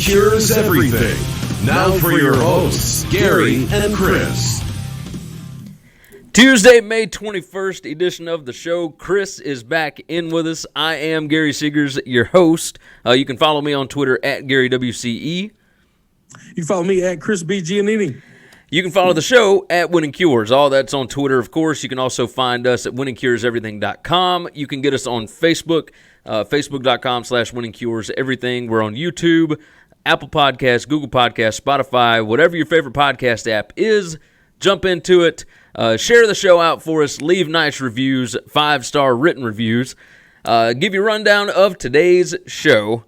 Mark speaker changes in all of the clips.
Speaker 1: cures everything. Now for your hosts, Gary and Chris.
Speaker 2: Tuesday, May 21st edition of the show. Chris is back in with us. I am Gary Seegers, your host. You can follow me on Twitter at GaryWCE.
Speaker 3: You can follow me at Chris B. Giannini.
Speaker 2: You can follow the show at Winning Cures. All that's on Twitter, of course. You can also find us at winningcureseverything.com. You can get us on Facebook, facebook.com/winningcureseverything. We're on YouTube, Apple Podcasts, Google Podcasts, Spotify, whatever your favorite podcast app is. Jump into it. Share the show out for us. Leave nice reviews, 5-star written reviews. Give you a rundown of today's show.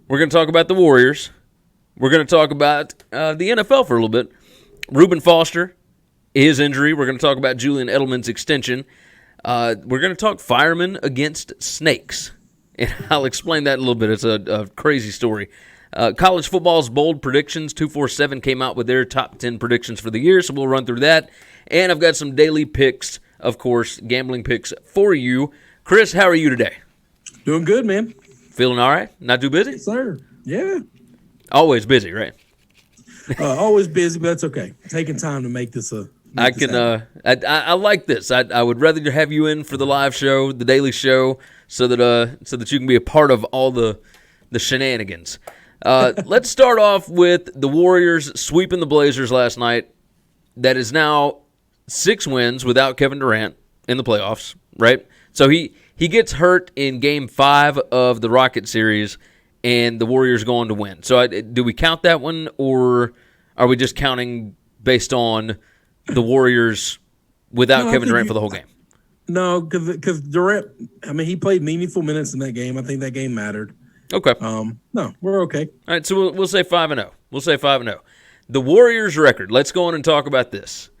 Speaker 2: We're going to talk about the Warriors. We're going to talk about the NFL for a little bit. Reuben Foster, his injury. We're going to talk about Julian Edelman's extension. We're going to talk firemen against snakes. And I'll explain that in a little bit. It's a crazy story. College football's Bold Predictions, 247 came out with their top 10 predictions for the year, so we'll run through that. And I've got some daily picks, of course, gambling picks for you. Chris, how are you today?
Speaker 3: Doing good, man.
Speaker 2: Feeling all right? Not too busy?
Speaker 3: Yes, sir. Yeah.
Speaker 2: Always busy, right?
Speaker 3: Always busy, but that's okay. Taking time to make this
Speaker 2: I like this. I would rather have you in for the live show, the daily show, so that you can be a part of all the shenanigans. Let's start off with the Warriors sweeping the Blazers last night. That is now 6 wins without Kevin Durant in the playoffs, right? So he gets hurt in Game 5 of the Rocket series, and the Warriors go on to win. So do we count that one, or are we just counting based on the Warriors without Kevin Durant for the whole game?
Speaker 3: No, because Durant, he played meaningful minutes in that game. I think that game mattered.
Speaker 2: Okay.
Speaker 3: No, we're okay.
Speaker 2: All right, so we'll say 5-0. We'll say 5-0. The Warriors' record, let's go on and talk about this,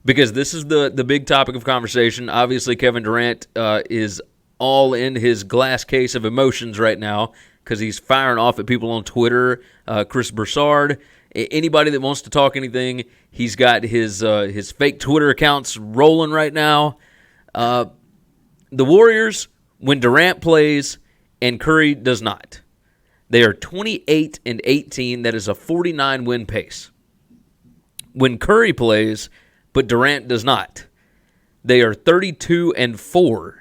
Speaker 2: because this is the big topic of conversation. Obviously, Kevin Durant is all in his glass case of emotions right now because he's firing off at people on Twitter. Chris Broussard, anybody that wants to talk anything, he's got his fake Twitter accounts rolling right now. The Warriors, when Durant plays and Curry does not, they are 28-18. That is a 49-win pace. When Curry plays, but Durant does not, they are 32-4,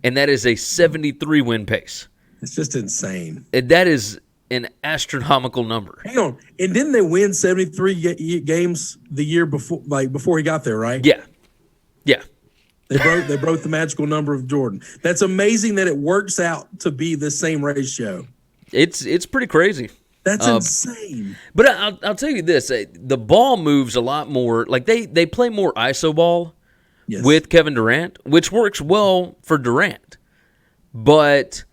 Speaker 2: and that is a 73-win pace.
Speaker 3: It's just insane.
Speaker 2: And that is an astronomical number.
Speaker 3: Hang on, and didn't they win 73 games the year before, before he got there, right?
Speaker 2: Yeah.
Speaker 3: They broke the magical number of Jordan. That's amazing that it works out to be the same ratio.
Speaker 2: It's pretty crazy.
Speaker 3: That's insane.
Speaker 2: But I'll tell you this: the ball moves a lot more. Like they play more iso ball with Kevin Durant, which works well for Durant. But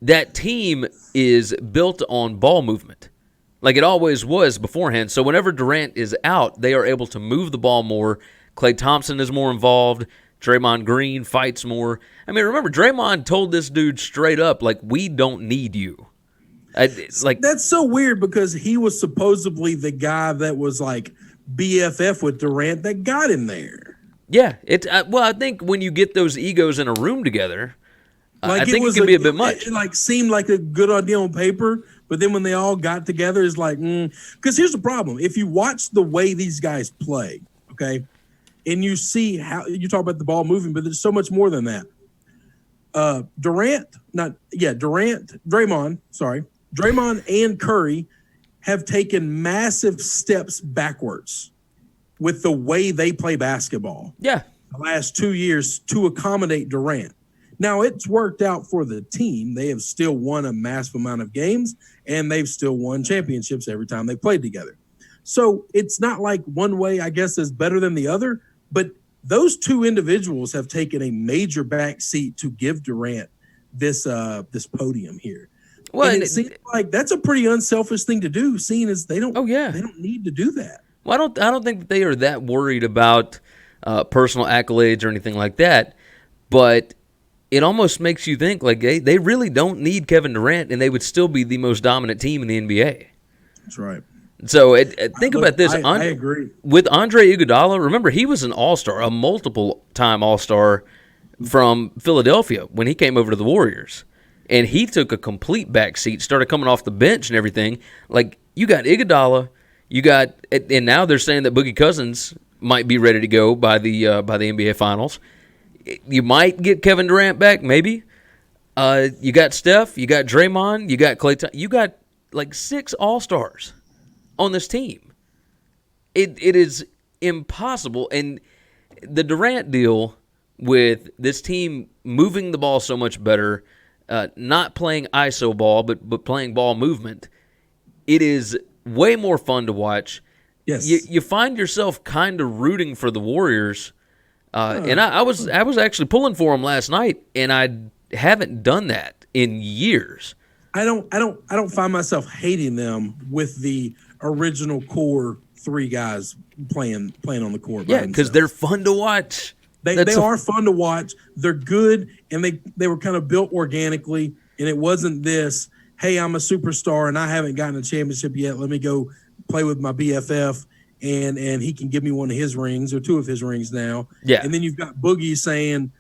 Speaker 2: that team is built on ball movement, like it always was beforehand. So whenever Durant is out, they are able to move the ball more. Klay Thompson is more involved. Draymond Green fights more. Remember, Draymond told this dude straight up, like, we don't need you.
Speaker 3: That's so weird because he was supposedly the guy that was like BFF with Durant that got him there.
Speaker 2: Yeah. I think when you get those egos in a room together, I think it can be a bit much.
Speaker 3: It seemed like a good idea on paper, but then when they all got together, it's like, because here's the problem. If you watch the way these guys play, okay, and you see how you talk about the ball moving, but there's so much more than that. Draymond and Curry have taken massive steps backwards with the way they play basketball.
Speaker 2: Yeah.
Speaker 3: The last 2 years to accommodate Durant. Now, it's worked out for the team. They have still won a massive amount of games, and they've still won championships every time they played together. So it's not like one way, I guess, is better than the other, but those two individuals have taken a major backseat to give Durant this podium here. Well, and it seems like that's a pretty unselfish thing to do, seeing as they don't need to do that.
Speaker 2: Well, I don't think that they are that worried about personal accolades or anything like that, but it almost makes you think like they really don't need Kevin Durant, and they would still be the most dominant team in the NBA.
Speaker 3: That's right.
Speaker 2: So think about this.
Speaker 3: I agree.
Speaker 2: With Andre Iguodala, remember, he was an all-star, a multiple-time all-star from Philadelphia when he came over to the Warriors. and he took a complete backseat, started coming off the bench and everything. Like, you got Iguodala, and now they're saying that Boogie Cousins might be ready to go by the NBA Finals. You might get Kevin Durant back, maybe. You got Steph, you got Draymond, you got Klay. You got like 6 All-Stars on this team. It is impossible. And the Durant deal with this team moving the ball so much better, not playing ISO ball, but playing ball movement, it is way more fun to watch.
Speaker 3: Yes.
Speaker 2: You find yourself kind of rooting for the Warriors. And I was actually pulling for them last night, and I haven't done that in years.
Speaker 3: I don't find myself hating them with the original core 3 guys playing on the court.
Speaker 2: Yeah, because they're fun to watch.
Speaker 3: They are fun to watch. They're good, and they were kind of built organically, and it wasn't this, hey, I'm a superstar and I haven't gotten a championship yet. Let me go play with my BFF, and he can give me one of his rings or 2 of his rings now.
Speaker 2: Yeah.
Speaker 3: And then you've got Boogie saying,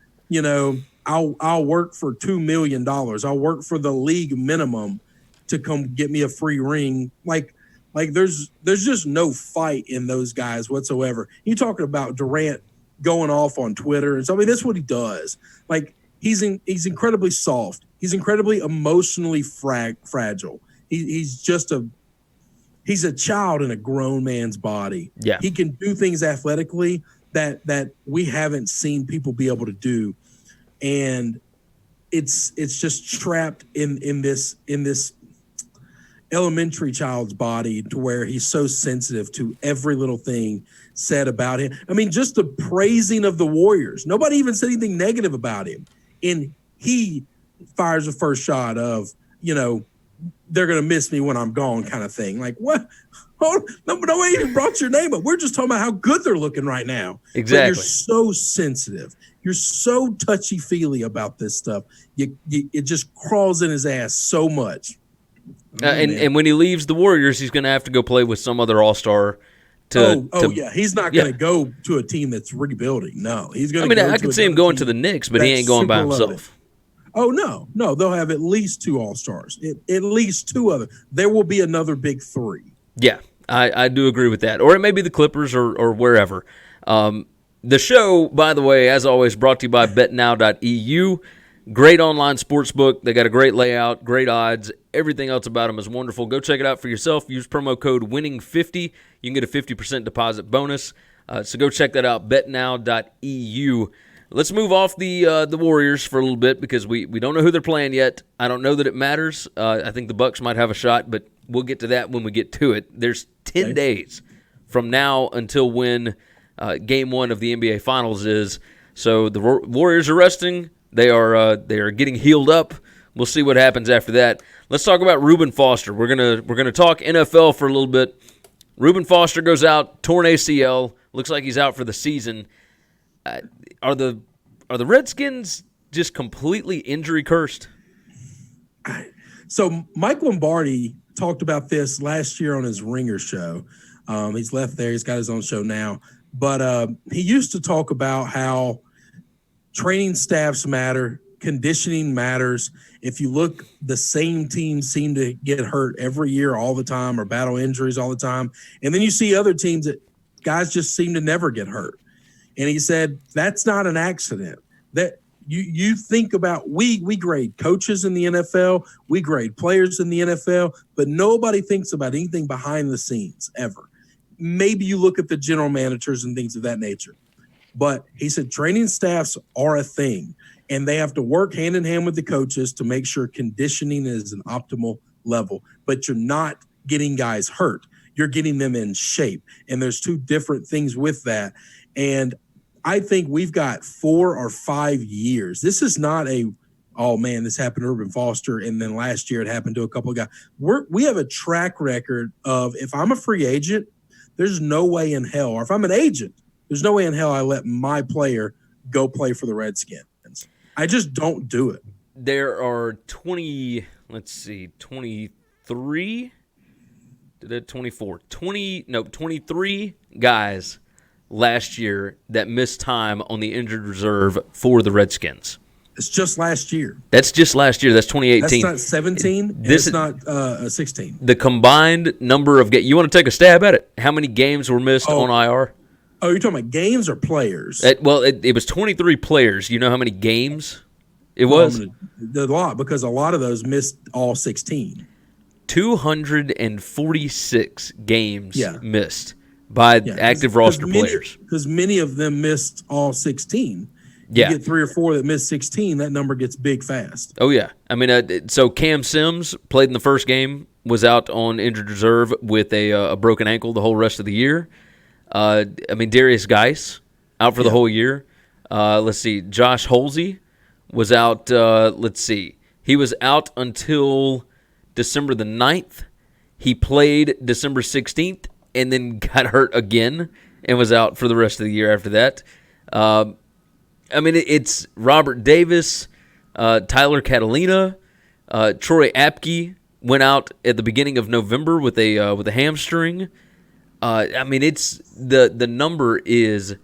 Speaker 3: I'll work for $2 million. I'll work for the league minimum to come get me a free ring. Like there's just no fight in those guys whatsoever. You talking about Durant going off on Twitter and so, I mean, that's what he does. Like, he's incredibly soft. He's incredibly emotionally fragile. He's a child in a grown man's body.
Speaker 2: Yeah.
Speaker 3: He can do things athletically that we haven't seen people be able to do. And it's just trapped in this elementary child's body, to where he's so sensitive to every little thing said about him. I mean, just the praising of the Warriors. Nobody even said anything negative about him. And he fires the first shot of, they're going to miss me when I'm gone kind of thing. Like, what? Oh, nobody even brought your name up. We're just talking about how good they're looking right now.
Speaker 2: Exactly.
Speaker 3: But you're so sensitive. You're so touchy-feely about this stuff. It just crawls in his ass so much.
Speaker 2: And when he leaves the Warriors, he's going to have to go play with some other All-Star.
Speaker 3: Yeah. He's not going to go to a team that's rebuilding. No, he's going to.
Speaker 2: I could see him going to the Knicks, but he ain't going by himself.
Speaker 3: Oh, no, they'll have at least 2 All-Stars, at least 2 other. There will be another big 3.
Speaker 2: Yeah, I do agree with that. Or it may be the Clippers or wherever. The show, by the way, as always, brought to you by BetNow.eu. Great online sports book. They got a great layout, great odds. Everything else about them is wonderful. Go check it out for yourself. Use promo code WINNING50. You can get a 50% deposit bonus. So go check that out, betnow.eu. Let's move off the Warriors for a little bit, because we don't know who they're playing yet. I don't know that it matters. I think the Bucks might have a shot, but we'll get to that when we get to it. There's 10 days from now until when Game 1 of the NBA Finals is. So the Warriors are resting. They are getting healed up. We'll see what happens after that. Let's talk about Reuben Foster. We're gonna talk NFL for a little bit. Reuben Foster goes out, torn ACL. Looks like he's out for the season. Are the Redskins just completely injury cursed?
Speaker 3: So Mike Lombardi talked about this last year on his Ringer show. He's left there. He's got his own show now. But he used to talk about how training staffs matter, conditioning matters. If you look, the same teams seem to get hurt every year all the time, or battle injuries all the time. And then you see other teams that guys just seem to never get hurt. And he said, that's not an accident. That you think about, we grade coaches in the NFL, we grade players in the NFL, but nobody thinks about anything behind the scenes ever. Maybe you look at the general managers and things of that nature. But he said training staffs are a thing, and they have to work hand in hand with the coaches to make sure conditioning is an optimal level. But you're not getting guys hurt. You're getting them in shape. And there's 2 different things with that. And I think we've got 4 or 5 years. This is not this happened to Reuben Foster, and then last year it happened to a couple of guys. We have a track record of, if I'm a free agent, there's no way in hell, or if I'm an agent, there's no way in hell I let my player go play for the Redskins. I just don't do it.
Speaker 2: There are 23 guys last year that missed time on the injured reserve for the Redskins.
Speaker 3: It's just last year.
Speaker 2: That's just last year. That's 2018.
Speaker 3: That's not 17. This is not 16.
Speaker 2: The combined number of games. You want to take a stab at it? How many games were missed on IR?
Speaker 3: Oh, you're talking about games or players?
Speaker 2: It was 23 players. You know how many games it was?
Speaker 3: A lot, because a lot of those missed all 16.
Speaker 2: 246 games missed by active roster players.
Speaker 3: Because many of them missed all 16.
Speaker 2: Yeah.
Speaker 3: You get 3 or 4 that missed 16, that number gets big fast.
Speaker 2: Oh, yeah. I mean, so Cam Sims played in the first game, was out on injured reserve with a broken ankle the whole rest of the year. Darius Geis out for the whole year. Let's see. Josh Holsey was out. He was out until December the 9th. He played December 16th and then got hurt again and was out for the rest of the year after that. It's Robert Davis, Tyler Catalina, Troy Apke went out at the beginning of November with a hamstring. It's the number is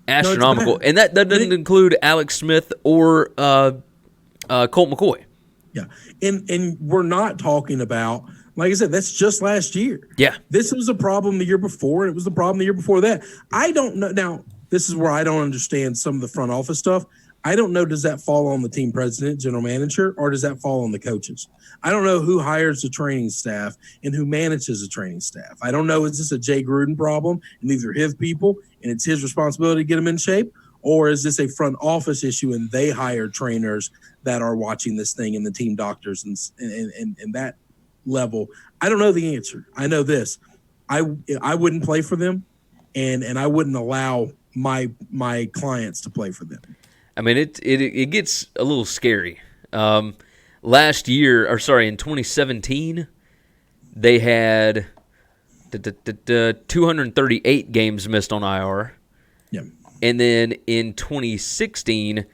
Speaker 2: astronomical, and that doesn't include Alex Smith or Colt McCoy.
Speaker 3: Yeah, and we're not talking about, like I said, that's just last year.
Speaker 2: Yeah,
Speaker 3: this was a problem the year before, and it was the problem the year before that. I don't know now. This is where I don't understand some of the front office stuff. I don't know, does that fall on the team president, general manager, or does that fall on the coaches? I don't know who hires the training staff and who manages the training staff. I don't know, is this a Jay Gruden problem and these are his people and it's his responsibility to get them in shape? Or is this a front office issue and they hire trainers that are watching this thing and the team doctors and that level? I don't know the answer. I know this. I wouldn't play for them and I wouldn't allow my clients to play for them.
Speaker 2: I mean, it gets a little scary. Last year, in 2017, they had 238 games missed on IR.
Speaker 3: Yeah.
Speaker 2: And then in 2016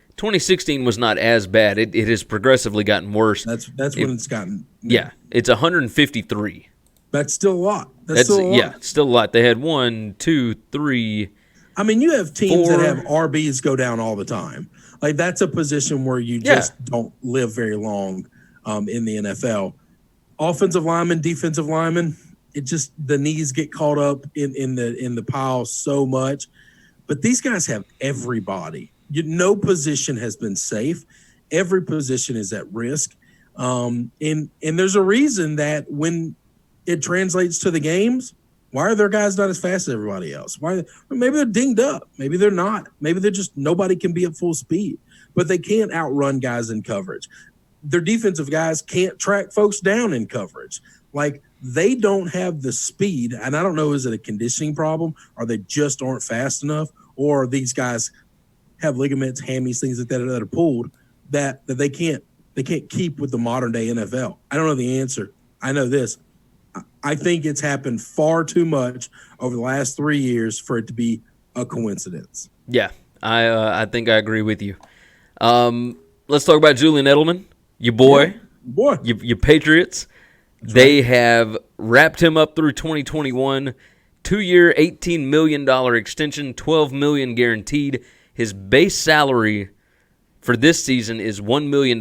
Speaker 2: was not as bad. It has progressively gotten worse.
Speaker 3: That's when it's gotten.
Speaker 2: Yeah, it's 153.
Speaker 3: That's still a lot. That's still a lot.
Speaker 2: Yeah, still a lot. They had 1, 2, 3.
Speaker 3: I mean, you have teams that have RBs go down all the time. Like, that's a position where you just don't live very long in the NFL. Offensive linemen, defensive linemen, the knees get caught up in the pile so much. But these guys have everybody. No position has been safe. Every position is at risk. And there's a reason that when it translates to the games, why are their guys not as fast as everybody else? Why? Maybe they're dinged up. Maybe they're not. Maybe they're just nobody can be at full speed. But they can't outrun guys in coverage. Their defensive guys can't track folks down in coverage. Like, they don't have the speed. And I don't know, is it a conditioning problem? Or they just aren't fast enough? Or these guys have ligaments, hammies, things like that are pulled that they can't keep with the modern day NFL. I don't know the answer. I know this. I think it's happened far too much over the last 3 years for it to be a coincidence.
Speaker 2: Yeah, I think I agree with you. Let's talk about Julian Edelman, your boy, your Patriots.
Speaker 3: That's
Speaker 2: they have wrapped him up through 2021, 2-year, $18 million extension, $12 million guaranteed. His base salary for this season is $1 million.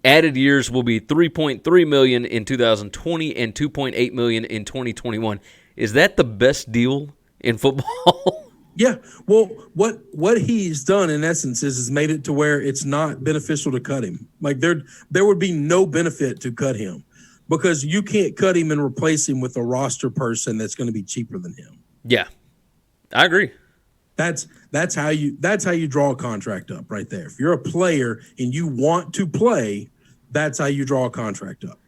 Speaker 2: Added years will be $3.3 million in 2020 and $2.8 million in 2021. Is that the best deal in football?
Speaker 3: Yeah. Well, what he's done in essence is made it to where it's not beneficial to cut him. Like, there would be no benefit to cut him because you can't cut him and replace him with a roster person that's going to be cheaper than him.
Speaker 2: Yeah, I agree.
Speaker 3: That's how you draw a contract up right there. If you're a player and you want to play, that's how you draw a contract up.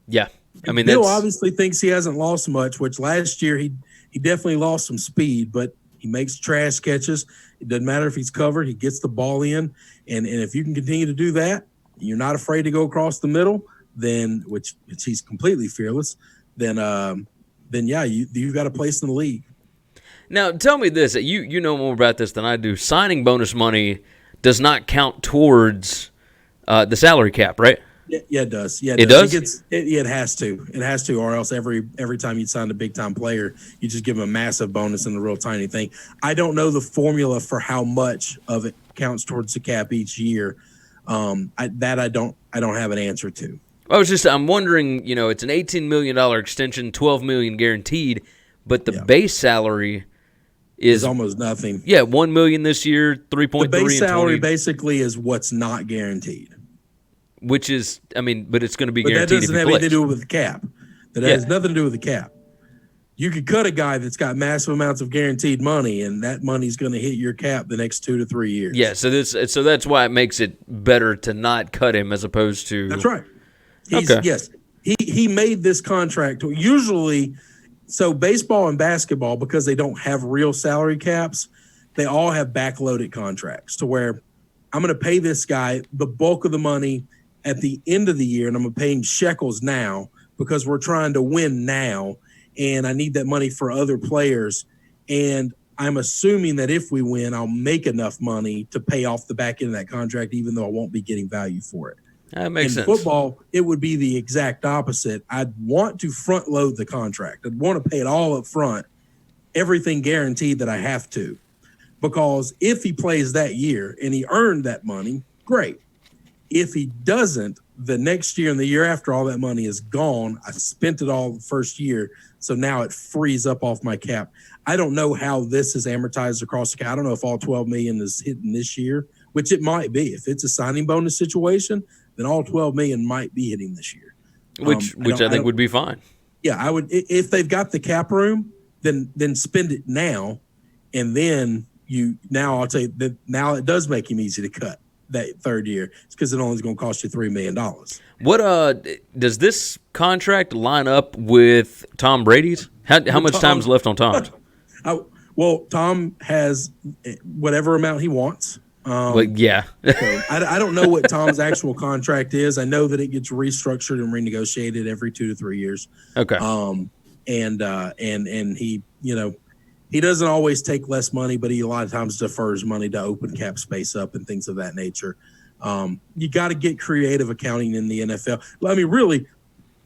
Speaker 2: Yeah. I mean,
Speaker 3: Bill obviously thinks he hasn't lost much, which last year he definitely lost some speed, but he makes trash catches. It doesn't matter if he's covered. He gets the ball in. And if you can continue to do that, you're not afraid to go across the middle, then which he's completely fearless, then yeah, you've got a place in the league.
Speaker 2: Now, tell me this. You know more about this than I do. Signing bonus money does not count towards the salary cap, right?
Speaker 3: Yeah, it does. Yeah,
Speaker 2: it does.
Speaker 3: It has to. It has to, or else every time you sign a big time player, you just give them a massive bonus and a real tiny thing. I don't know the formula for how much of it counts towards the cap each year. I don't have an answer to.
Speaker 2: I'm wondering, it's an $18 million extension, $12 million guaranteed, but the base salary is
Speaker 3: almost nothing.
Speaker 2: Yeah, $1 million this year, 3.3.
Speaker 3: The base salary basically is what's not guaranteed.
Speaker 2: Which is, but it's going to be
Speaker 3: but
Speaker 2: guaranteed.
Speaker 3: That doesn't have anything to do with the cap. That has nothing to do with the cap. You could cut a guy that's got massive amounts of guaranteed money, and that money's going to hit your cap the next 2 to 3 years.
Speaker 2: Yeah, so that's why it makes it better to not cut him as opposed to.
Speaker 3: That's right. Yes, he made this contract. Usually, so baseball and basketball, because they don't have real salary caps, they all have backloaded contracts to where I'm going to pay this guy the bulk of the money at the end of the year, and I'm going to pay him shekels now because we're trying to win now. And I need that money for other players. And I'm assuming that if we win, I'll make enough money to pay off the back end of that contract, even though I won't be getting value for it.
Speaker 2: That makes sense.
Speaker 3: In football, it would be the exact opposite. I'd want to front load the contract. I'd want to pay it all up front, everything guaranteed that I have to. Because if he plays that year and he earned that money, great. If he doesn't, the next year and the year after, all that money is gone. I spent it all the first year, so now it frees up off my cap. I don't know how this is amortized across the cap. I don't know if all $12 million is hitting this year, which it might be. If it's a signing bonus situation, then all $12 million might be hitting this year.
Speaker 2: Which I think would be fine.
Speaker 3: Yeah, I would. If they've got the cap room, then spend it now, and then I'll tell you that now it does make him easy to cut that third year. It's because it only is going to cost you $3 million.
Speaker 2: What does this contract line up with Tom Brady's? How much time is left on Tom's?
Speaker 3: Well, Tom has whatever amount he wants.
Speaker 2: Yeah.
Speaker 3: So I don't know what Tom's actual contract is. I know that it gets restructured and renegotiated every 2 to 3 years.
Speaker 2: Okay.
Speaker 3: And he, he doesn't always take less money, but he a lot of times defers money to open cap space up and things of that nature. You got to get creative accounting in the NFL. I mean, really,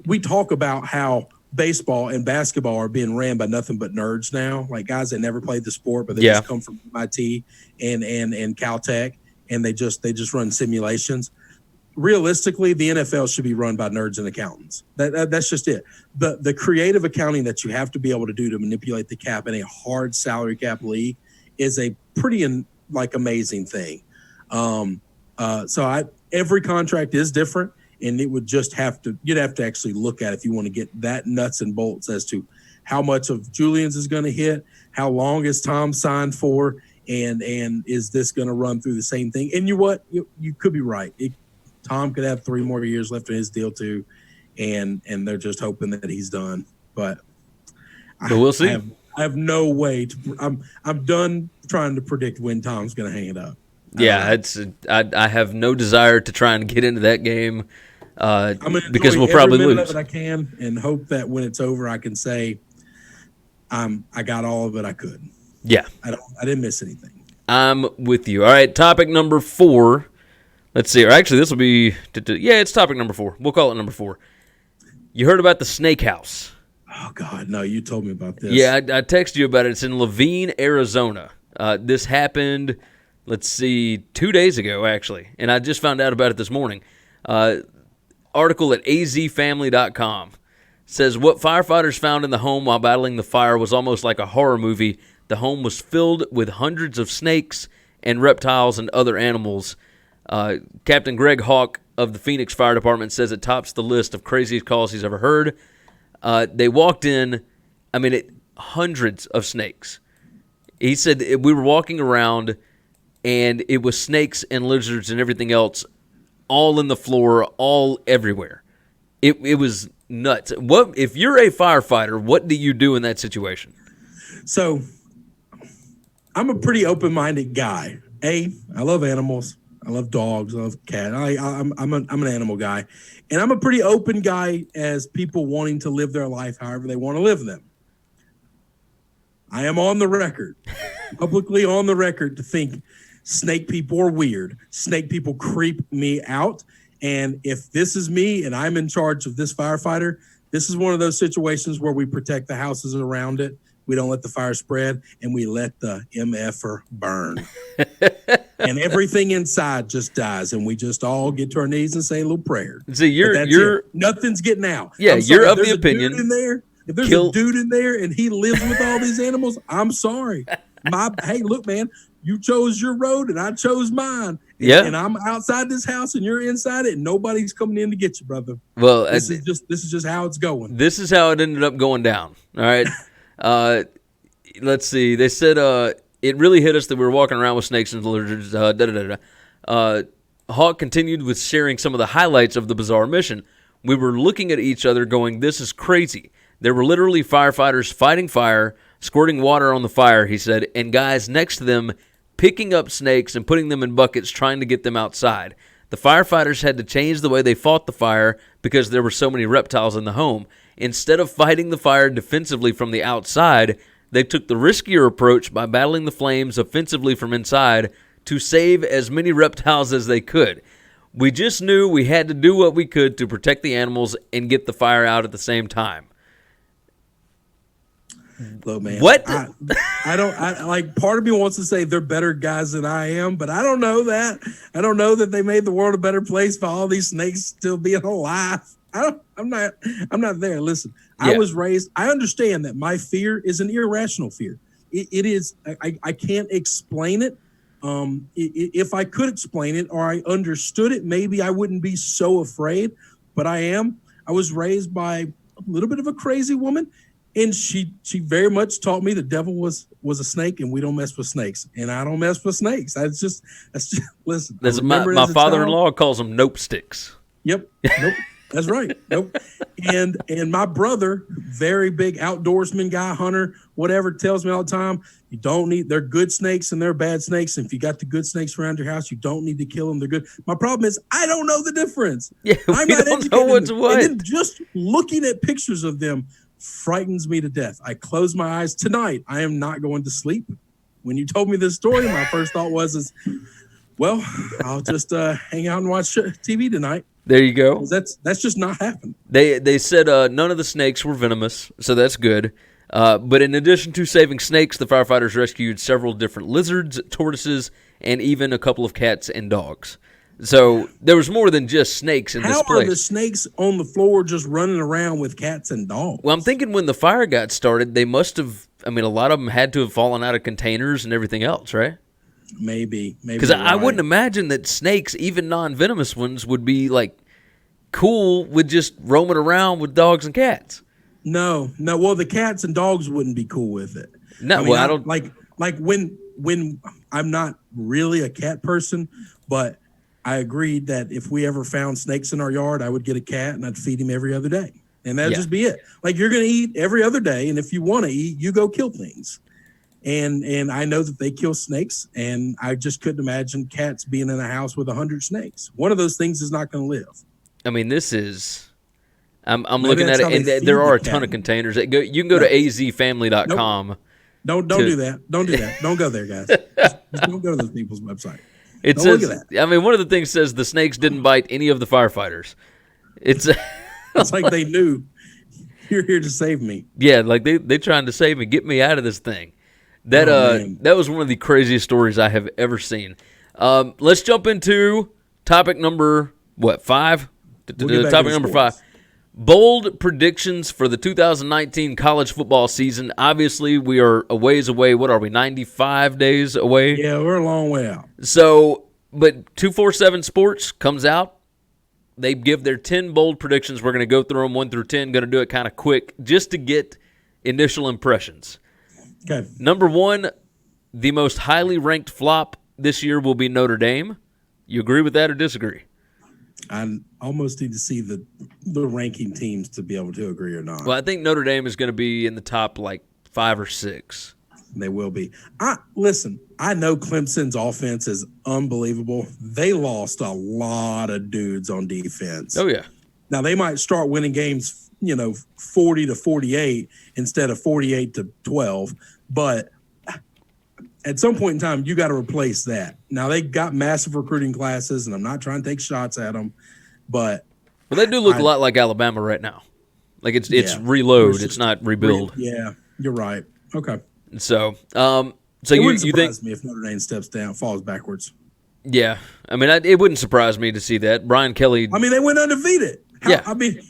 Speaker 3: we talk about how baseball and basketball are being ran by nothing but nerds now, like guys that never played the sport, but they just come from MIT and Caltech, and they just run simulations. Realistically, the NFL should be run by nerds and accountants. That's just it. The creative accounting that you have to be able to do to manipulate the cap in a hard salary cap league is a pretty amazing thing. So every contract is different, and it would just you'd have to actually look at it if you want to get that nuts and bolts as to how much of Julian's is going to hit, how long is Tom signed for, and is this going to run through the same thing? And you could be right. Tom could have 3 more years left in his deal too, and they're just hoping that he's done. But
Speaker 2: we'll see.
Speaker 3: I have no way to. I'm done trying to predict when Tom's going to hang it up.
Speaker 2: Yeah, I have no desire to try and get into that game because we'll probably
Speaker 3: every minute
Speaker 2: lose.
Speaker 3: Of it I can, and hope that when it's over, I can say I got all of it I could.
Speaker 2: Yeah,
Speaker 3: I didn't miss anything.
Speaker 2: I'm with you. All right, topic number 4. Let's see. Or actually, this will be it's topic number 4. We'll call it number 4. You heard about the snake house?
Speaker 3: Oh God, no! You told me about this.
Speaker 2: Yeah, I texted you about it. It's in Levine, Arizona. This happened. Let's see, 2 days ago, actually, and I just found out about it this morning. Article at azfamily.com says what firefighters found in the home while battling the fire was almost like a horror movie. The home was filled with hundreds of snakes and reptiles and other animals. Captain Greg Hawk of the Phoenix Fire Department says it tops the list of craziest calls he's ever heard. They walked in, hundreds of snakes. He said we were walking around, and it was snakes and lizards and everything else all in the floor, all everywhere. It was nuts. What if you're a firefighter, what do you do in that situation?
Speaker 3: So I'm a pretty open-minded guy. I love animals. I love dogs. I love cats. I'm an animal guy. And I'm a pretty open guy as people wanting to live their life however they want to live them. I am on the record, publicly on the record, to think snake people are weird. Snake people creep me out. And if this is me and I'm in charge of this firefighter, this is one of those situations where we protect the houses around it. We don't let the fire spread, and we let the MFer burn. and everything inside just dies, and we just all get to our knees and say a little prayer.
Speaker 2: See, you're
Speaker 3: nothing's getting out.
Speaker 2: Yeah, you're of the
Speaker 3: If
Speaker 2: opinion.
Speaker 3: there's a dude in there and he lives with all these animals, I'm sorry. Hey, look, man, you chose your road and I chose mine.
Speaker 2: Yeah.
Speaker 3: And I'm outside this house and you're inside it and nobody's coming in to get you, brother.
Speaker 2: Well,
Speaker 3: this is just how it's going.
Speaker 2: This is how it ended up going down. All right. Let's see. They said it really hit us that we were walking around with snakes and lizards. Hawk continued with sharing some of the highlights of the bizarre mission. We were looking at each other going, this is crazy. There were literally firefighters fighting fire, squirting water on the fire, he said, and guys next to them picking up snakes and putting them in buckets trying to get them outside. The firefighters had to change the way they fought the fire because there were so many reptiles in the home. Instead of fighting the fire defensively from the outside, they took the riskier approach by battling the flames offensively from inside to save as many reptiles as they could. We just knew we had to do what we could to protect the animals and get the fire out at the same time.
Speaker 3: Look, man,
Speaker 2: what?
Speaker 3: I like part of me wants to say they're better guys than I am, but I don't know that. I don't know that they made the world a better place by all these snakes still being alive. I'm not there. Listen, I was raised. I understand that my fear is an irrational fear. It is. I can't explain it. If I could explain it or I understood it, maybe I wouldn't be so afraid. But I am. I was raised by a little bit of a crazy woman. And she very much taught me the devil was a snake, and we don't mess with snakes, and I don't mess with snakes. That's just listen.
Speaker 2: My father-in-law calls them nope sticks.
Speaker 3: Yep, nope, that's right. Nope. And my brother, very big outdoorsman guy, hunter, whatever, tells me all the time, you don't need. They're good snakes and they're bad snakes. And if you got the good snakes around your house, you don't need to kill them. They're good. My problem is I don't know the difference.
Speaker 2: Yeah,
Speaker 3: I'm
Speaker 2: we
Speaker 3: not
Speaker 2: don't know what's what.
Speaker 3: And then just looking at pictures of them frightens me to death. I close my eyes tonight. I am not going to sleep. When you told me this story, my first thought was, well, I'll just hang out and watch TV tonight.
Speaker 2: There you go.
Speaker 3: That's just not happening.
Speaker 2: They said none of the snakes were venomous, so that's good. But in addition to saving snakes, the firefighters rescued several different lizards, tortoises, and even a couple of cats and dogs. So there was more than just snakes in this place.
Speaker 3: How are the snakes on the floor just running around with cats and dogs?
Speaker 2: Well, I'm thinking when the fire got started, they must have, a lot of them had to have fallen out of containers and everything else, right?
Speaker 3: Maybe.
Speaker 2: Because I wouldn't imagine that snakes, even non-venomous ones, would be, like, cool with just roaming around with dogs and cats.
Speaker 3: No. Well, the cats and dogs wouldn't be cool with it.
Speaker 2: No, I don't.
Speaker 3: Like when I'm not really a cat person, but I agreed that if we ever found snakes in our yard, I would get a cat and I'd feed him every other day. And that'd just be it. Like, you're going to eat every other day. And if you want to eat, you go kill things. And I know that they kill snakes. And I just couldn't imagine cats being in a house with 100 snakes. One of those things is not going to live.
Speaker 2: This is, I'm looking at it, and there are a ton of containers. You can go to azfamily.com.
Speaker 3: Nope. Don't do that. Don't do that. Don't go there, guys. Just don't go to those people's website.
Speaker 2: It says, one of the things says the snakes didn't bite any of the firefighters. It's
Speaker 3: like they knew you're here to save me.
Speaker 2: Yeah, like they trying to save me, get me out of this thing. That was one of the craziest stories I have ever seen. Let's jump into topic number 5? Topic number 5. Bold predictions for the 2019 college football season. Obviously, we are a ways away. What are we, 95 days away?
Speaker 3: Yeah, we're a long way out.
Speaker 2: So, but 247 Sports comes out. They give their 10 bold predictions. We're going to go through them 1 through 10. Going to do it kind of quick just to get initial impressions.
Speaker 3: Okay.
Speaker 2: Number 1, the most highly ranked flop this year will be Notre Dame. You agree with that or disagree?
Speaker 3: I almost need to see the ranking teams to be able to agree or not.
Speaker 2: Well, I think Notre Dame is going to be in the top 5 or 6.
Speaker 3: They will be. Listen, I know Clemson's offense is unbelievable. They lost a lot of dudes on defense.
Speaker 2: Oh, yeah.
Speaker 3: Now, they might start winning games, 40-48 instead of 48-12, but at some point in time, you got to replace that. Now, they got massive recruiting classes, and I'm not trying to take shots at them, but
Speaker 2: they do look a lot like Alabama right now. Like it's reload, it's not rebuild.
Speaker 3: Yeah, you're right. Okay.
Speaker 2: So,
Speaker 3: it wouldn't
Speaker 2: you think
Speaker 3: me if Notre Dame steps down, falls backwards?
Speaker 2: Yeah. I mean, it wouldn't surprise me to see that. Brian Kelly.
Speaker 3: I mean, they went undefeated.
Speaker 2: Yeah.
Speaker 3: I mean,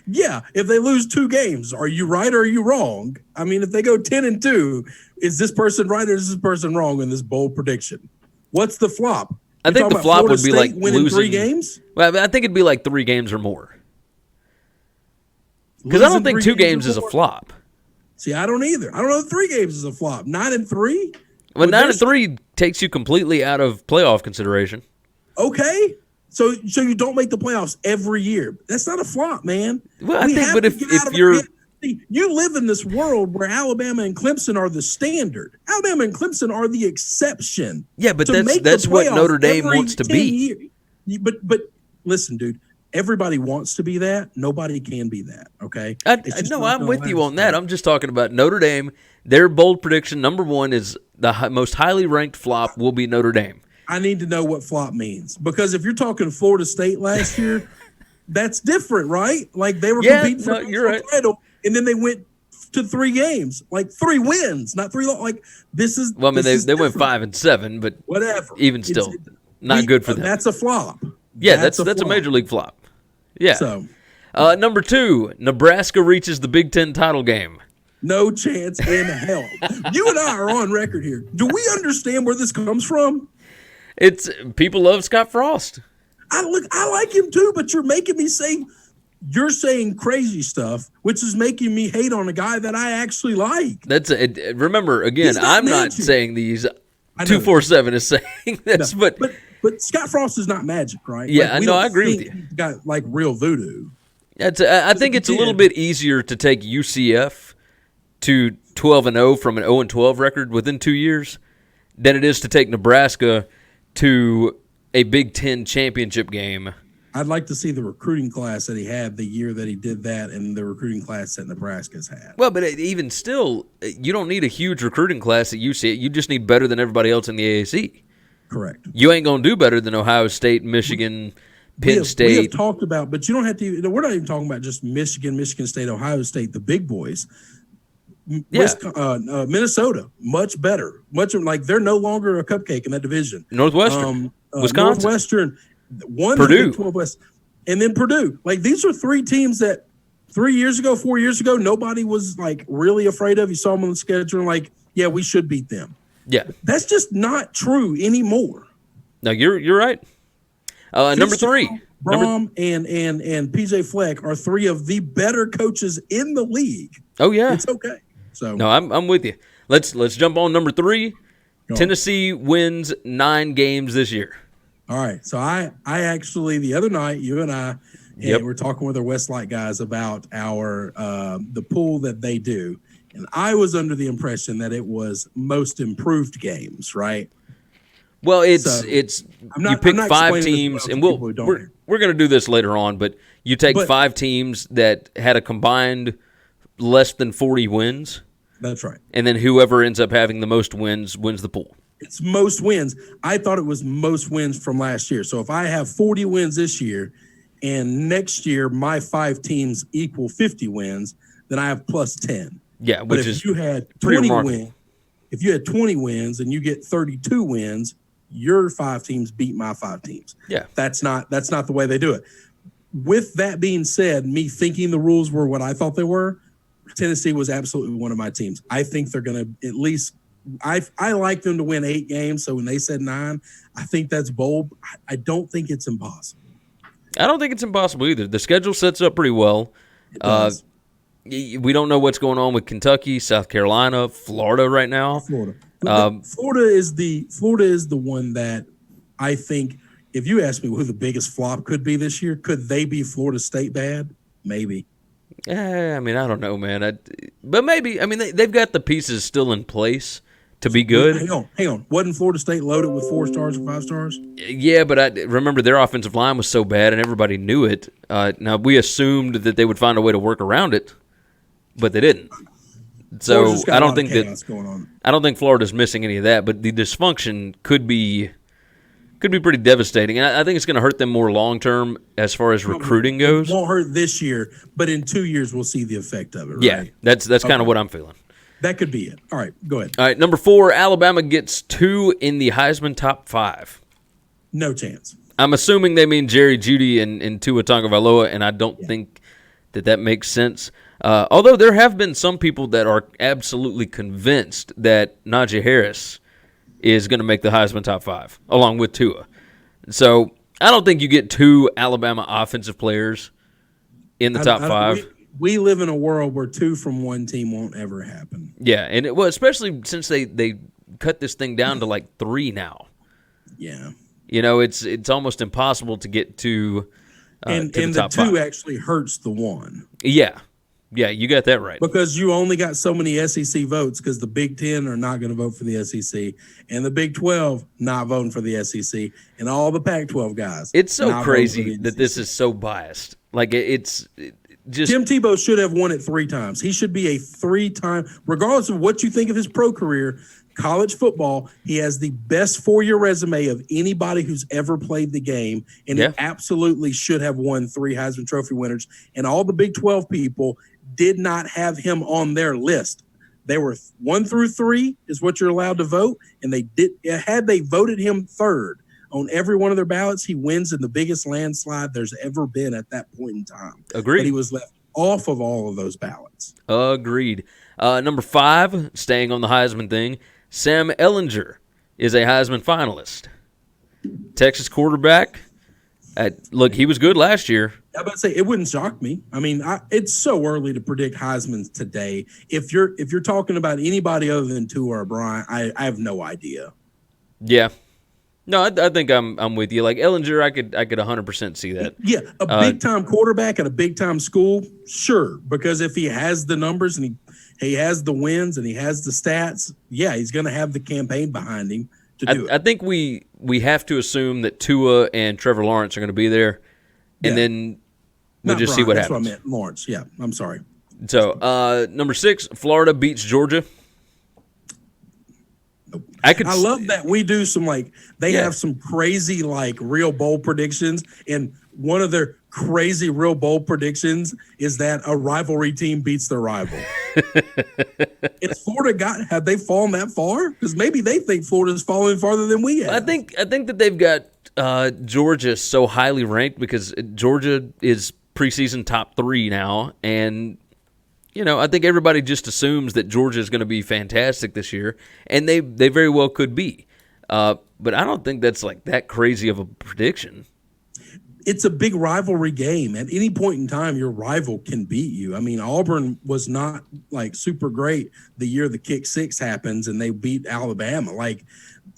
Speaker 3: yeah, if they lose 2 games, are you right or are you wrong? I mean, if they go 10-2, is this person right or is this person wrong in this bold prediction? What's the flop?
Speaker 2: I think the flop would be like
Speaker 3: winning
Speaker 2: losing
Speaker 3: 3 games.
Speaker 2: Well, I think it'd be like 3 games or more. Because I don't think 2 games is a flop.
Speaker 3: See, I don't either. I don't know if 3 games is a flop. 9-3.
Speaker 2: Well, 9-3 takes you completely out of playoff consideration.
Speaker 3: Okay. So you don't make the playoffs every year. That's not a flop, man.
Speaker 2: Well, I think, but if you're
Speaker 3: you live in this world where Alabama and Clemson are the standard. Alabama and Clemson are the exception.
Speaker 2: Yeah, but that's what Notre Dame wants to be.
Speaker 3: But listen, dude. Everybody wants to be that. Nobody can be that. Okay.
Speaker 2: No, I'm with you on that. I'm just talking about Notre Dame. Their bold prediction number 1 is the most highly ranked flop will be Notre Dame.
Speaker 3: I need to know what flop means because if you're talking Florida State last year, that's different, right? Like they were competing for the title, and then they went to 3 games, like 3 wins, not 3. Like this is.
Speaker 2: Well, I mean, they went 5-7, but
Speaker 3: whatever.
Speaker 2: Even still, not good for them.
Speaker 3: That's a flop.
Speaker 2: Yeah, that's a major league flop. Yeah.
Speaker 3: So,
Speaker 2: number 2, Nebraska reaches the Big Ten title game.
Speaker 3: No chance in hell. You and I are on record here. Do we understand where this comes from?
Speaker 2: It's people love Scott Frost.
Speaker 3: I like him too, but you're making me say you're saying crazy stuff, which is making me hate on a guy that I actually like.
Speaker 2: Remember again, I'm not saying these. 247 is saying this,
Speaker 3: no, but Scott Frost is not magic, right?
Speaker 2: Yeah, I agree with you.
Speaker 3: He's got like real voodoo.
Speaker 2: I think it's a little bit easier to take UCF to 12-0 from an 0-12 record within 2 years than it is to take Nebraska to a Big Ten championship game.
Speaker 3: I'd like to see the recruiting class that he had the year that he did that and the recruiting class that Nebraska's had.
Speaker 2: Well, but even still, you don't need a huge recruiting class at UCF. You just need better than everybody else in the AAC.
Speaker 3: Correct.
Speaker 2: You ain't going to do better than Ohio State, Michigan, Penn State.
Speaker 3: We have talked about, but you don't have to. We're not even talking about just Michigan, Michigan State, Ohio State, the big boys.
Speaker 2: Yeah.
Speaker 3: Minnesota, much better. Much like they're no longer a cupcake in that division.
Speaker 2: Northwestern, Wisconsin.
Speaker 3: Northwestern,
Speaker 2: Purdue.
Speaker 3: Big 12 West, and then Purdue. Like these are 3 teams that 4 years ago, nobody was like really afraid of. You saw them on the schedule and like, yeah, we should beat them.
Speaker 2: Yeah.
Speaker 3: That's just not true anymore.
Speaker 2: No, you're right. Number 3.
Speaker 3: Brom and PJ Fleck are 3 of the better coaches in the league.
Speaker 2: Oh yeah.
Speaker 3: It's okay. So
Speaker 2: no, I'm with you. Let's jump on number 3. Tennessee wins 9 games this year.
Speaker 3: All right. So I actually the other night, you and I we're talking with our Westlight guys about our the pool that they do. And I was under the impression that it was most improved games, right?
Speaker 2: Well, you pick 5 teams, and we're going to do this later on, but you take 5 teams that had a combined less than 40 wins.
Speaker 3: That's right.
Speaker 2: And then whoever ends up having the most wins wins the pool.
Speaker 3: It's most wins. I thought it was most wins from last year. So if I have 40 wins this year and next year my 5 teams equal 50 wins, then I have plus 10.
Speaker 2: Yeah,
Speaker 3: but if you had 20 wins and you get 32 wins, your 5 teams beat my 5 teams.
Speaker 2: Yeah.
Speaker 3: That's not the way they do it. With that being said, me thinking the rules were what I thought they were, Tennessee was absolutely one of my teams. I think they're going to at least I like them to win 8 games. So when they said 9, I think that's bold. I don't think it's impossible.
Speaker 2: I don't think it's impossible either. The schedule sets up pretty well. We don't know what's going on with Kentucky, South Carolina, Florida right now.
Speaker 3: Florida is the one that I think, if you ask me who the biggest flop could be this year, could they be Florida State bad? Maybe.
Speaker 2: I mean, I don't know, man. But maybe. I mean, they've got the pieces still in place to be good.
Speaker 3: Hang on. Wasn't Florida State loaded with 4 stars or 5 stars?
Speaker 2: Yeah, but I remember their offensive line was so bad and everybody knew it. Now, we assumed that they would find a way to work around it, but they didn't. So I don't think Florida's missing any of that, but the dysfunction could be pretty devastating. And I think it's going to hurt them more long term as far as recruiting goes.
Speaker 3: It won't hurt this year, but in 2 years we'll see the effect of it, right?
Speaker 2: Yeah, that's kind of what I'm feeling.
Speaker 3: That could be it. All right, go ahead.
Speaker 2: All right, number 4, Alabama gets 2 in the Heisman top 5.
Speaker 3: No chance.
Speaker 2: I'm assuming they mean Jerry Jeudy and Tua Tagovailoa, and I don't think that makes sense. Although there have been some people that are absolutely convinced that Najee Harris is going to make the Heisman top 5, along with Tua. So I don't think you get 2 Alabama offensive players in the top 5.
Speaker 3: We live in a world where 2 from one team won't ever happen.
Speaker 2: Yeah, and especially since they cut this thing down to like 3 now.
Speaker 3: Yeah.
Speaker 2: It's almost impossible to get to
Speaker 3: and
Speaker 2: the
Speaker 3: the
Speaker 2: top
Speaker 3: 2
Speaker 2: 5.
Speaker 3: actually hurts the 1.
Speaker 2: Yeah, you got that right.
Speaker 3: Because you only got so many SEC votes because the Big Ten are not going to vote for the SEC, and the Big 12 not voting for the SEC, and all the Pac-12 guys.
Speaker 2: It's so crazy that this is so biased. Like it's just
Speaker 3: Tim Tebow should have won it 3 times. He should be a 3-time, regardless of what you think of his pro career. College football, he has the best 4-year resume of anybody who's ever played the game, and he absolutely should have won 3 Heisman Trophy winners. And all the Big 12 people did not have him on their list. They were 1 through 3 is what you're allowed to vote, and had they voted him 3rd on every one of their ballots, he wins in the biggest landslide there's ever been at that point in time.
Speaker 2: Agreed.
Speaker 3: But he was left off of all of those ballots.
Speaker 2: Agreed. Number 5, staying on the Heisman thing, Sam Ehlinger is a Heisman finalist. Texas quarterback. Look, he was good last year.
Speaker 3: I was about to say it wouldn't shock me. I mean, it's so early to predict Heisman's today. If you're talking about anybody other than Tua or Bryant, I have no idea.
Speaker 2: Yeah. No, I think I'm with you. Like Ehlinger, I could 100% see that.
Speaker 3: Yeah, a big time quarterback at a big time school, sure. Because if he has the numbers and he has the wins and he has the stats, yeah, he's going to have the campaign behind him to do it.
Speaker 2: I think we have to assume that Tua and Trevor Lawrence are going to be there, and then we'll just see what happens.
Speaker 3: That's what I meant, Lawrence. Yeah, I'm sorry.
Speaker 2: So number 6, Florida beats Georgia.
Speaker 3: I love that we do some they have some crazy real bold predictions, and one of their crazy real bold predictions is that a rivalry team beats their rival. Has Florida have they fallen that far? Because maybe they think Florida's falling farther than we have.
Speaker 2: I think that they've got Georgia so highly ranked because Georgia is preseason top 3 now, and I think everybody just assumes that Georgia is going to be fantastic this year, and they very well could be. But I don't think that's that crazy of a prediction.
Speaker 3: It's a big rivalry game. At any point in time, your rival can beat you. I mean, Auburn was not super great the year the kick 6 happens and they beat Alabama.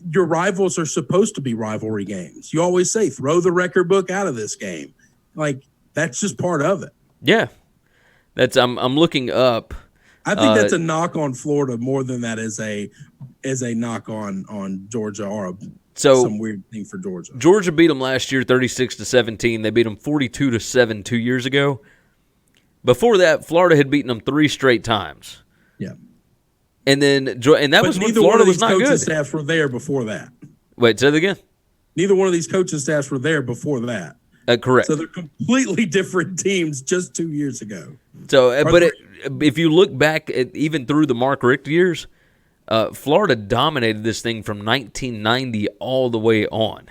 Speaker 3: Your rivals are supposed to be rivalry games. You always say, throw the record book out of this game. That's just part of it.
Speaker 2: Yeah. I'm looking up.
Speaker 3: I think that's a knock on Florida more than that is a knock on Georgia or some weird thing for Georgia.
Speaker 2: Georgia beat them last year 36-17. They beat them 42-7 2 years ago. Before that, Florida had beaten them 3 straight times.
Speaker 3: Yeah.
Speaker 2: And that was when Florida was not good.
Speaker 3: Neither one of these coaching staffs were there before that.
Speaker 2: Wait, say that again?
Speaker 3: Neither one of these coaching staffs were there before that.
Speaker 2: Correct.
Speaker 3: So they're completely different teams just 2 years ago.
Speaker 2: So, if you look back even through the Mark Richt years, Florida dominated this thing from 1990 all the way on.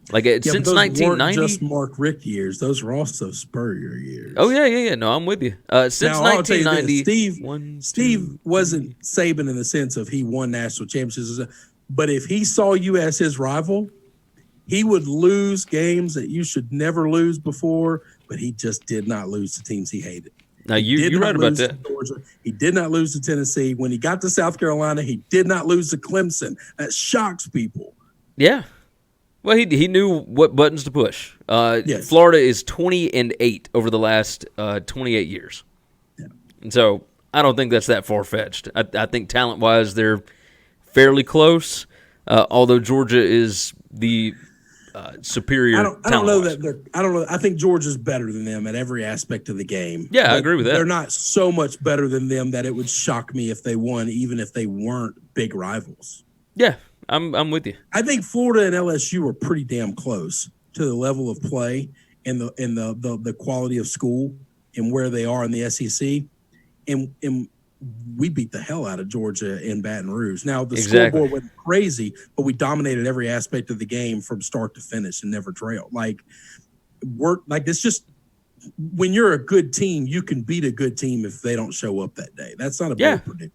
Speaker 2: Since 1990,
Speaker 3: weren't just Mark Richt years; those were also Spurrier years.
Speaker 2: Oh yeah. No, I'm with you. Since 1990,
Speaker 3: Steve wasn't Saban in the sense of he won national championships, but if he saw you as his rival, he would lose games that you should never lose before, but he just did not lose to teams he hated.
Speaker 2: Now, you're right about that.
Speaker 3: Georgia. He did not lose to Tennessee. When he got to South Carolina, he did not lose to Clemson. That shocks people.
Speaker 2: Yeah. Well, he knew what buttons to push.
Speaker 3: Yes.
Speaker 2: Florida is 20-8 over the last 28 years.
Speaker 3: Yeah.
Speaker 2: And so I don't think that's that far-fetched. I think talent-wise they're fairly close, although Georgia is the superior.
Speaker 3: I don't know that I don't know. I think Georgia's better than them at every aspect of the game.
Speaker 2: Yeah, I agree with that.
Speaker 3: They're not so much better than them that it would shock me if they won, even if they weren't big rivals.
Speaker 2: Yeah, I'm with you.
Speaker 3: I think Florida and LSU are pretty damn close to the level of play and the quality of school and where they are in the SEC. And we beat the hell out of Georgia in Baton Rouge. Now, the
Speaker 2: Exactly.
Speaker 3: scoreboard went crazy, but we dominated every aspect of the game from start to finish and never trailed. It's just when you're a good team, you can beat a good team if they don't show up that day. That's not a bold prediction.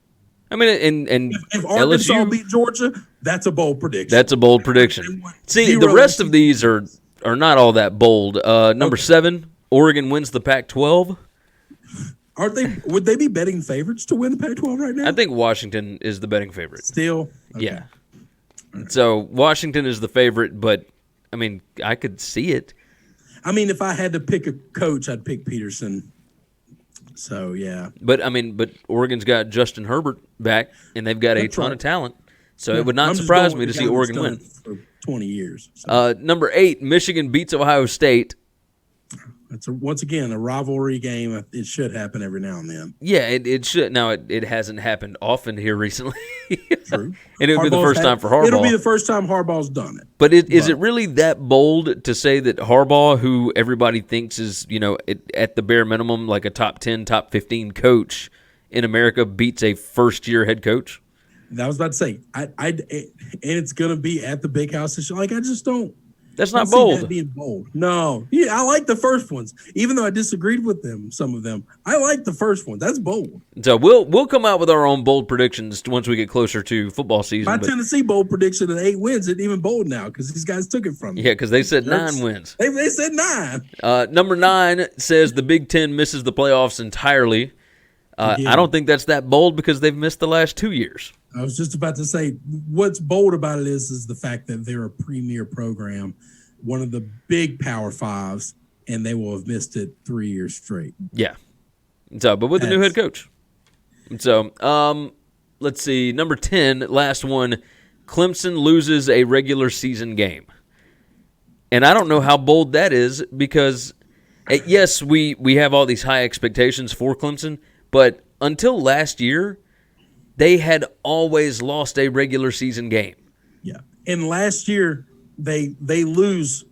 Speaker 2: I mean, and
Speaker 3: if Arkansas
Speaker 2: LSU
Speaker 3: beat Georgia, that's a bold prediction.
Speaker 2: That's a bold prediction. See, the rest of these are not all that bold. Number 7, Oregon wins the Pac-12.
Speaker 3: Aren't they? Would they be betting favorites to win the Pac-12 right now?
Speaker 2: I think Washington is the betting favorite.
Speaker 3: Still? Okay.
Speaker 2: Yeah. So Washington is the favorite, but, I mean, I could see it.
Speaker 3: I mean, if I had to pick a coach, I'd pick Peterson. So, yeah.
Speaker 2: But Oregon's got Justin Herbert back, and they've got a ton of talent. So it would not surprise me to see Oregon win.
Speaker 3: For 20 years. So.
Speaker 2: Number 8, Michigan beats Ohio State.
Speaker 3: It's once again a rivalry game. It should happen every now and then.
Speaker 2: Yeah, it should. Now it hasn't happened often here recently.
Speaker 3: True.
Speaker 2: And it would be the first time for Harbaugh.
Speaker 3: It'll be the first time Harbaugh's done it.
Speaker 2: But is it really that bold to say that Harbaugh, who everybody thinks is, at the bare minimum like a top 10, top 15 coach in America, beats a first-year head coach?
Speaker 3: I was about to say, and it's going to be at the big house. I just don't.
Speaker 2: That's not bold.
Speaker 3: That being bold. No. Yeah, I like the first ones. Even though I disagreed with some of them. I like the first ones. That's bold.
Speaker 2: So we'll come out with our own bold predictions once we get closer to football season.
Speaker 3: My Tennessee bold prediction of 8 wins isn't even bold now because these guys took it from me.
Speaker 2: Yeah, because they said 9 wins.
Speaker 3: They said 9.
Speaker 2: Number 9 says the Big Ten misses the playoffs entirely. I don't think that's that bold because they've missed the last 2 years.
Speaker 3: I was just about to say, what's bold about it is the fact that they're a premier program, one of the big Power Fives, and they will have missed it 3 years straight.
Speaker 2: Yeah. So, but with a new head coach. So, let's see. Number 10, last one, Clemson loses a regular season game. And I don't know how bold that is because, yes, we have all these high expectations for Clemson, but until last year, they had always lost a regular season game.
Speaker 3: Yeah. And last year, they lose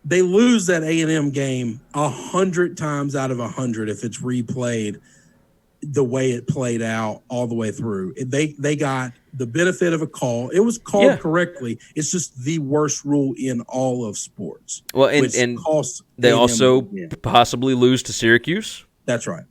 Speaker 3: that A&M game 100 times out of 100 if it's replayed the way it played out all the way through. They got the benefit of a call. It was called correctly. It's just the worst rule in all of sports.
Speaker 2: Well, and they also possibly lose to Syracuse.
Speaker 3: That's right.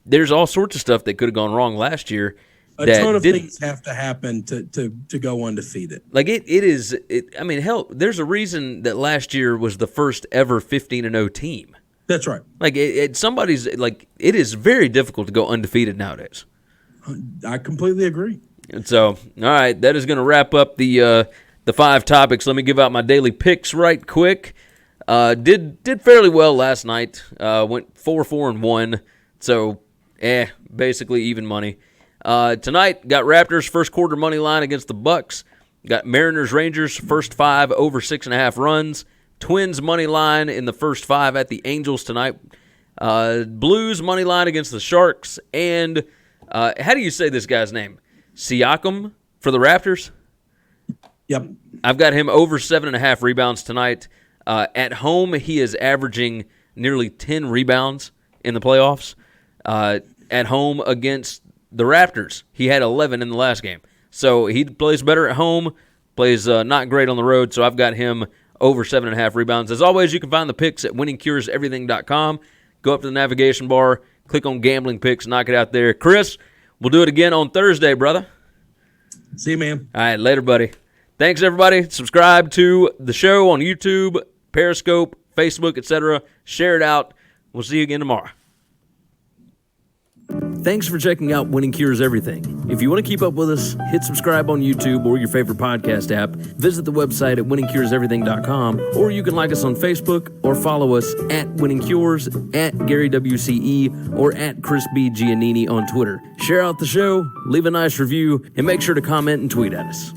Speaker 2: There's all sorts of stuff that could have gone wrong last year.
Speaker 3: A ton of things have to happen to go undefeated.
Speaker 2: Hell, there's a reason that last year was the first ever 15-0 team.
Speaker 3: That's right.
Speaker 2: It is very difficult to go undefeated nowadays.
Speaker 3: I completely agree.
Speaker 2: And so, all right, that is going to wrap up the 5 topics. Let me give out my daily picks right quick. Did fairly well last night. Went 4-4-1. So, basically even money. Tonight, got Raptors first quarter money line against the Bucks. Got Mariners Rangers first 5 over 6.5 runs. Twins money line in the first 5 at the Angels tonight. Blues money line against the Sharks. And how do you say this guy's name? Siakam for the Raptors?
Speaker 3: Yep.
Speaker 2: I've got him over 7.5 rebounds tonight. At home, he is averaging nearly 10 rebounds in the playoffs. At home against the Raptors, he had 11 in the last game. So he plays better at home, plays not great on the road, so I've got him over 7.5 rebounds. As always, you can find the picks at winningcureseverything.com. Go up to the navigation bar, click on Gambling Picks, knock it out there. Chris, we'll do it again on Thursday, brother.
Speaker 3: See you, man.
Speaker 2: All right, later, buddy. Thanks, everybody. Subscribe to the show on YouTube, Periscope, Facebook, etc. Share it out. We'll see you again tomorrow. Thanks for checking out Winning Cures Everything. If you want to keep up with us, hit subscribe on YouTube or your favorite podcast app. Visit the website at winningcureseverything.com, or you can like us on Facebook or follow us at Winning Cures, at Gary WCE, or at Chris B. Giannini on Twitter. Share out the show, leave a nice review, and make sure to comment and tweet at us.